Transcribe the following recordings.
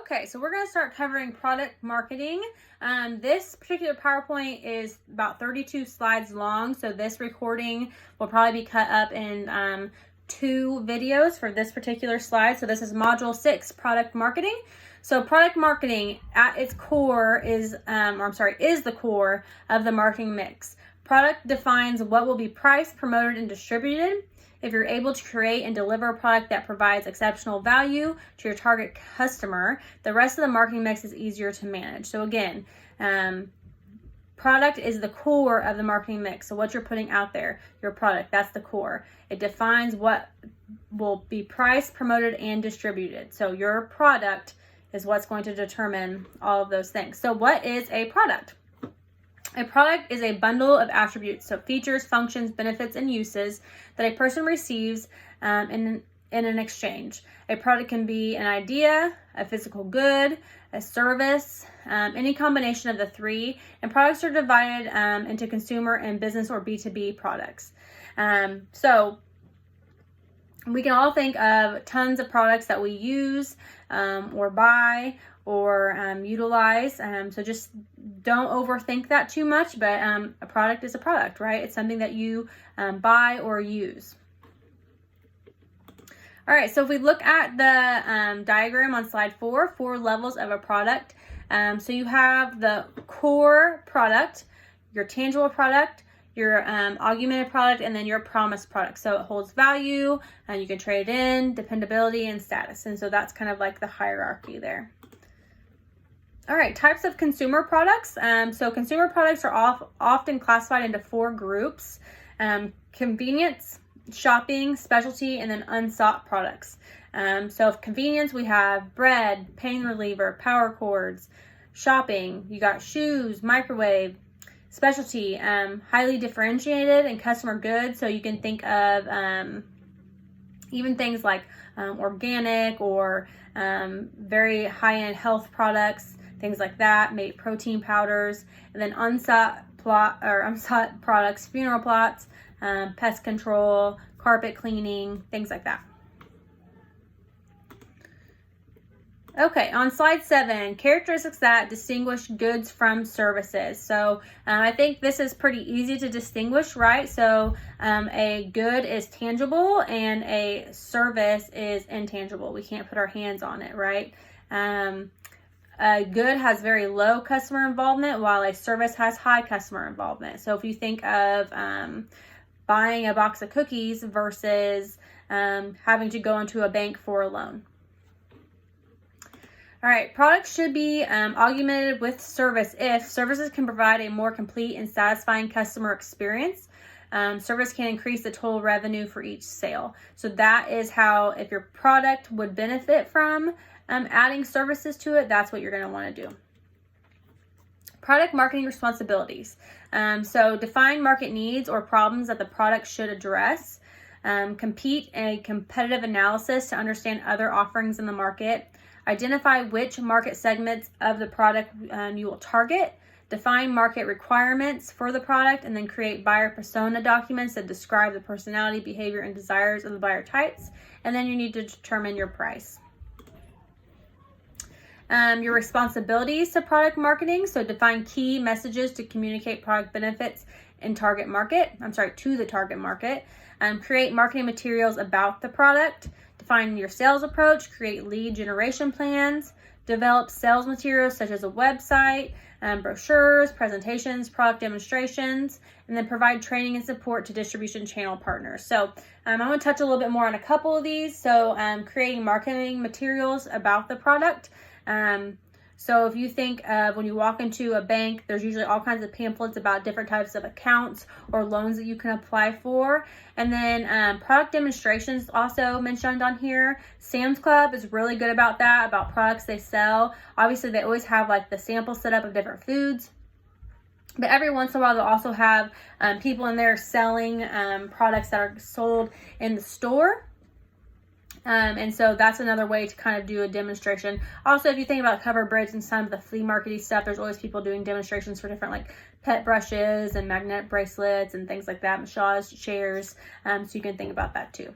Okay, so we're going to start covering product marketing. This particular PowerPoint is about 32 slides long, so this recording will probably be cut up in 2 videos for this particular slide. So this is Module 6, Product Marketing. So product marketing at its core is the core of the marketing mix. Product defines what will be priced, promoted, and distributed. If you're able to create and deliver a product that provides exceptional value to your target customer, the rest of the marketing mix is easier to manage. So again, product is the core of the marketing mix. So what you're putting out there, your product, that's the core. It defines what will be priced, promoted, and distributed. So your product is what's going to determine all of those things. So what is a product? A product is a bundle of attributes, so features, functions, benefits, and uses that a person receives in an exchange. A product can be an idea, a physical good, a service, any combination of the three. And products are divided into consumer and business or B2B products. So we can all think of tons of products that we use or buy or utilize. So just don't overthink that too much, but a product is a product, right? It's something that you buy or use. All right, so if we look at the diagram on slide 4 levels of a product. So you have the core product, your tangible product, your augmented product, and then your promised product. So it holds value, and you can trade it in, dependability, and status. And so that's kind of like the hierarchy there. All right, types of consumer products. So consumer products are often classified into 4 groups: convenience, shopping, specialty, and then unsought products. So convenience, we have bread, pain reliever, power cords. Shopping, you got shoes, microwave. Specialty, highly differentiated and customer goods. So you can think of even things like organic or very high-end health products, things like that, maybe protein powders. And then unsought products, funeral plots, pest control, carpet cleaning, things like that. Okay, on slide 7, characteristics that distinguish goods from services. So I think this is pretty easy to distinguish, right? So a good is tangible and a service is intangible. We can't put our hands on it, right? A good has very low customer involvement, while a service has high customer involvement. So if you think of buying a box of cookies versus having to go into a bank for a loan. All right, products should be augmented with service if services can provide a more complete and satisfying customer experience. Service can increase the total revenue for each sale. So that is how, if your product would benefit from adding services to it, that's what you're going to want to do. Product marketing responsibilities. So define market needs or problems that the product should address. Complete a competitive analysis to understand other offerings in the market. Identify which market segments of the product you will target. Define market requirements for the product, and then create buyer persona documents that describe the personality, behavior, and desires of the buyer types. And then you need to determine your price. Your responsibilities to product marketing. So define key messages to communicate product benefits to the target market. Create marketing materials about the product. Define your sales approach, create lead generation plans, develop sales materials such as a website, brochures, presentations, product demonstrations, and then provide training and support to distribution channel partners. So I'm going to touch a little bit more on a couple of these. So creating marketing materials about the product. So if you think of when you walk into a bank, there's usually all kinds of pamphlets about different types of accounts or loans that you can apply for. And then product demonstrations also mentioned on here. Sam's Club is really good about that, about products they sell. Obviously, they always have like the sample setup of different foods. But every once in a while, they'll also have people in there selling products that are sold in the store. And so that's another way to kind of do a demonstration. Also, if you think about Cover Bridge and some of the flea markety stuff, there's always people doing demonstrations for different like pet brushes and magnetic bracelets and things like that, massage chairs. So you can think about that too.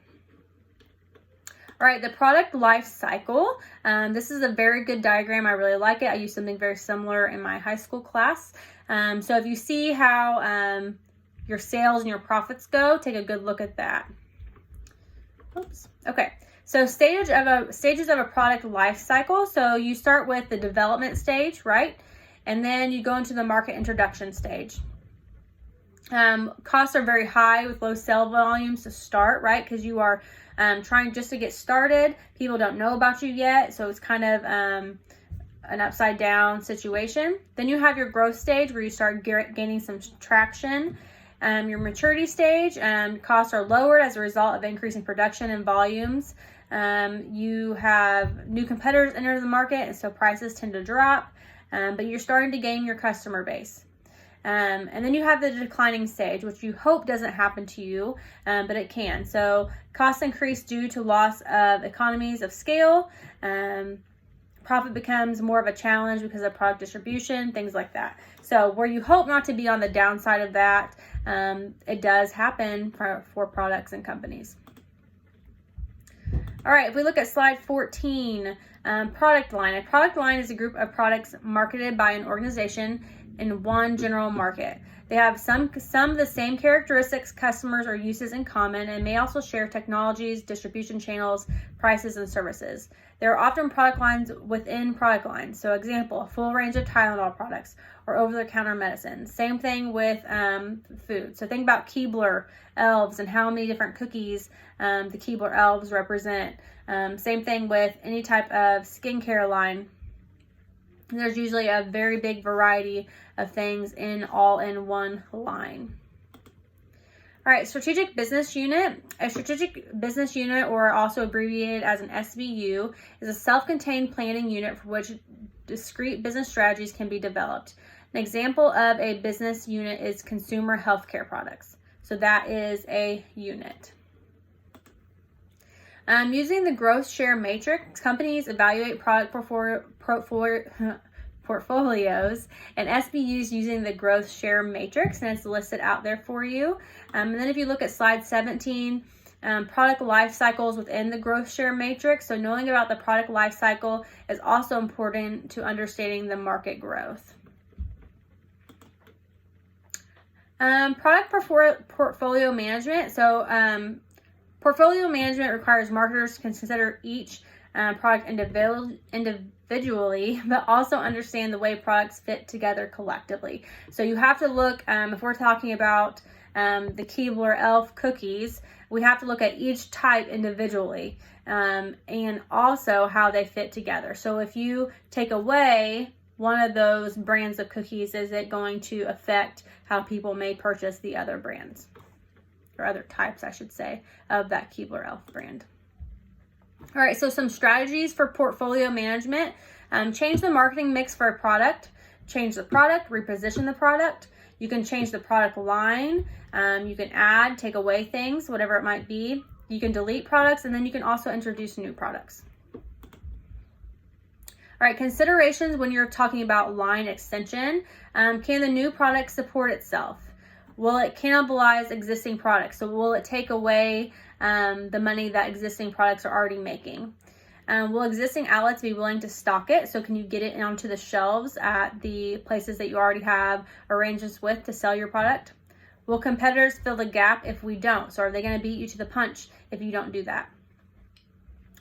All right, the product life cycle. This is a very good diagram. I really like it. I used something very similar in my high school class. So if you see how your sales and your profits go, take a good look at that. Oops. Okay. So stages of a product life cycle. So you start with the development stage, right? And then you go into the market introduction stage. Costs are very high with low sale volumes to start, right? Because you are trying just to get started. People don't know about you yet, so it's kind of an upside down situation. Then you have your growth stage where you start gaining some traction. Your maturity stage, costs are lowered as a result of increasing production and volumes. You have new competitors enter the market, and so prices tend to drop, but you're starting to gain your customer base. And then you have the declining stage, which you hope doesn't happen to you, but it can. So costs increase due to loss of economies of scale. Profit becomes more of a challenge because of product distribution, things like that. So where you hope not to be on the downside of that, it does happen for products and companies. All right, if we look at slide 14, product line. A product line is a group of products marketed by an organization in one general market. They have some of the same characteristics, customers, or uses in common, and may also share technologies, distribution channels, prices, and services. There are often product lines within product lines. So example, a full range of Tylenol products or over-the-counter medicine. Same thing with food. So think about Keebler elves and how many different cookies the Keebler elves represent. Same thing with any type of skincare line. There's usually a very big variety of things all in one line. All right, strategic business unit. A strategic business unit, or also abbreviated as an SBU, is a self-contained planning unit for which discrete business strategies can be developed. An example of a business unit is consumer healthcare products. So that is a unit. Using the growth share matrix, companies evaluate product portfolios and SBUs using the growth share matrix, and it's listed out there for you. And then if you look at slide 17, product life cycles within the growth share matrix. So knowing about the product life cycle is also important to understanding the market growth. Product portfolio management. So portfolio management requires marketers to consider each product individually, but also understand the way products fit together collectively. So you have to look, if we're talking about the Keebler Elf cookies, we have to look at each type individually and also how they fit together. So if you take away one of those brands of cookies, is it going to affect how people may purchase the other brands, or other types, I should say, of that Keebler Elf brand? All right, so some strategies for portfolio management. Change the marketing mix for a product. Change the product, reposition the product. You can change the product line. You can add, take away things, whatever it might be. You can delete products, and then you can also introduce new products. All right, considerations when you're talking about line extension. Can the new product support itself? Will it cannibalize existing products? So will it take away the money that existing products are already making? Will existing outlets be willing to stock it? So can you get it onto the shelves at the places that you already have arrangements with to sell your product? Will competitors fill the gap if we don't? So are they going to beat you to the punch if you don't do that?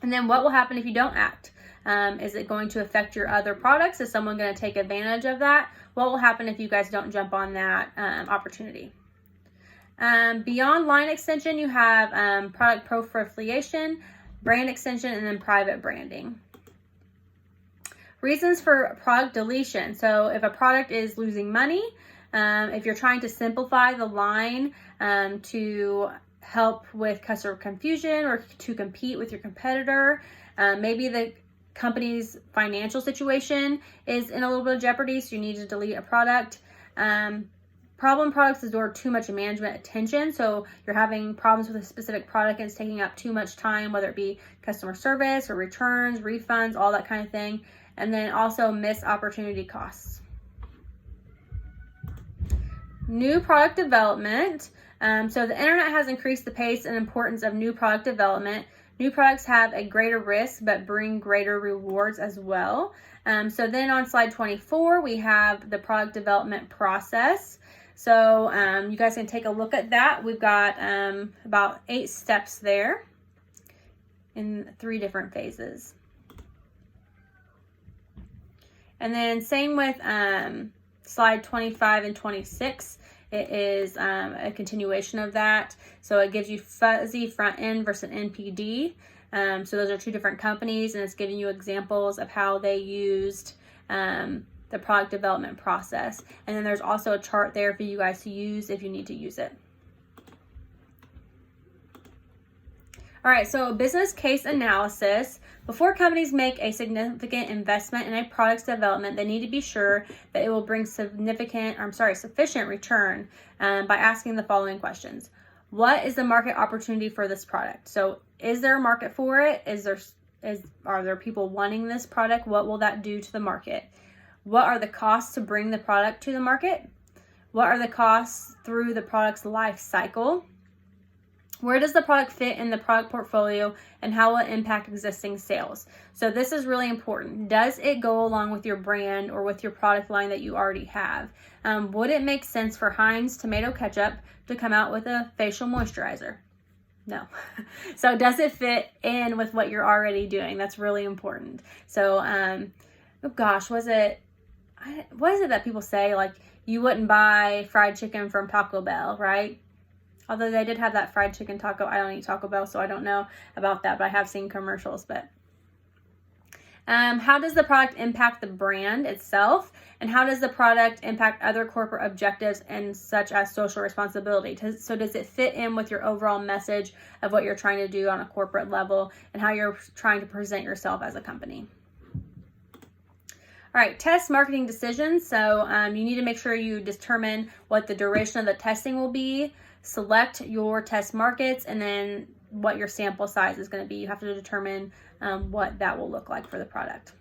And then what will happen if you don't act? Is it going to affect your other products? Is someone going to take advantage of that? What will happen if you guys don't jump on that opportunity? Beyond line extension, you have product profiliation, brand extension, and then private branding. Reasons for product deletion. So if a product is losing money, if you're trying to simplify the line to help with customer confusion or to compete with your competitor, maybe the company's financial situation is in a little bit of jeopardy, so you need to delete a product. Problem products is too much management attention. So you're having problems with a specific product and it's taking up too much time, whether it be customer service or returns, refunds, all that kind of thing. And then also missed opportunity costs. New product development. So the internet has increased the pace and importance of new product development. New products have a greater risk but bring greater rewards as well. So then on slide 24, we have the product development process. So you guys can take a look at that. We've got about 8 steps there in 3 different phases. And then same with slide 25 and 26. It is a continuation of that. So it gives you fuzzy front end versus NPD. So those are 2 different companies, and it's giving you examples of how they used the product development process. And then there's also a chart there for you guys to use if you need to use it. All right, so business case analysis. Before companies make a significant investment in a product's development, they need to be sure that it will bring sufficient return by asking the following questions. What is the market opportunity for this product? So is there a market for it? Are there people wanting this product? What will that do to the market? What are the costs to bring the product to the market? What are the costs through the product's life cycle? Where does the product fit in the product portfolio, and how will it impact existing sales? So this is really important. Does it go along with your brand or with your product line that you already have? Would it make sense for Heinz tomato ketchup to come out with a facial moisturizer? No. So does it fit in with what you're already doing? That's really important. So, oh gosh, what is it that people say? Like, you wouldn't buy fried chicken from Taco Bell, right? Although they did have that fried chicken taco. I don't eat Taco Bell, so I don't know about that, but I have seen commercials. But how does the product impact the brand itself? And how does the product impact other corporate objectives, and such as social responsibility? So does it fit in with your overall message of what you're trying to do on a corporate level and how you're trying to present yourself as a company? All right, test marketing decisions. So you need to make sure you determine what the duration of the testing will be. Select your test markets, and then what your sample size is going to be. You have to determine what that will look like for the product.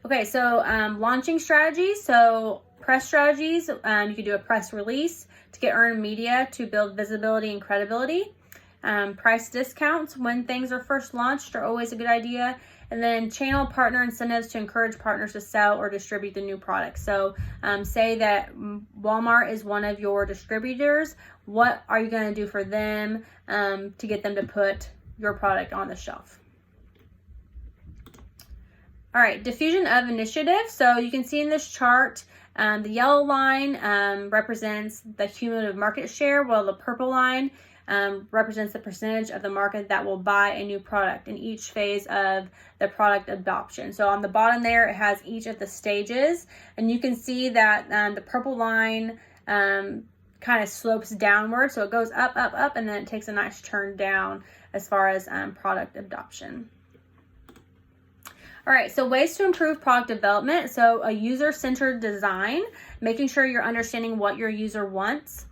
Okay, so launching strategies. So press strategies, you could do a press release to get earned media to build visibility and credibility. Price discounts when things are first launched are always a good idea. And then channel partner incentives to encourage partners to sell or distribute the new product. So say that Walmart is one of your distributors. What are you going to do for them to get them to put your product on the shelf? All right, diffusion of initiative. So you can see in this chart, the yellow line represents the cumulative market share, while the purple line represents the percentage of the market that will buy a new product in each phase of the product adoption. So on the bottom there, it has each of the stages, and you can see that the purple line kind of slopes downward. So it goes up, up, up, and then it takes a nice turn down as far as product adoption. All right, so ways to improve product development. So a user-centered design, making sure you're understanding what your user wants.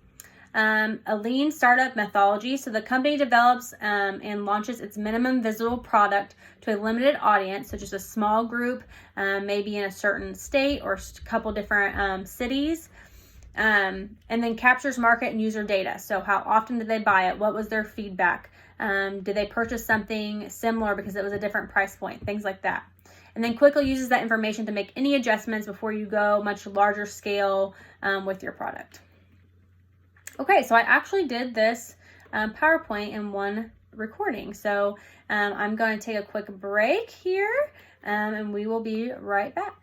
A lean startup methodology. So the company develops and launches its minimum visible product to a limited audience, so just a small group, maybe in a certain state or a couple different cities. And then captures market and user data. So how often did they buy it? What was their feedback? Did they purchase something similar because it was a different price point? Things like that. And then quickly uses that information to make any adjustments before you go much larger scale with your product. Okay, so I actually did this PowerPoint in one recording. So I'm going to take a quick break here and we will be right back.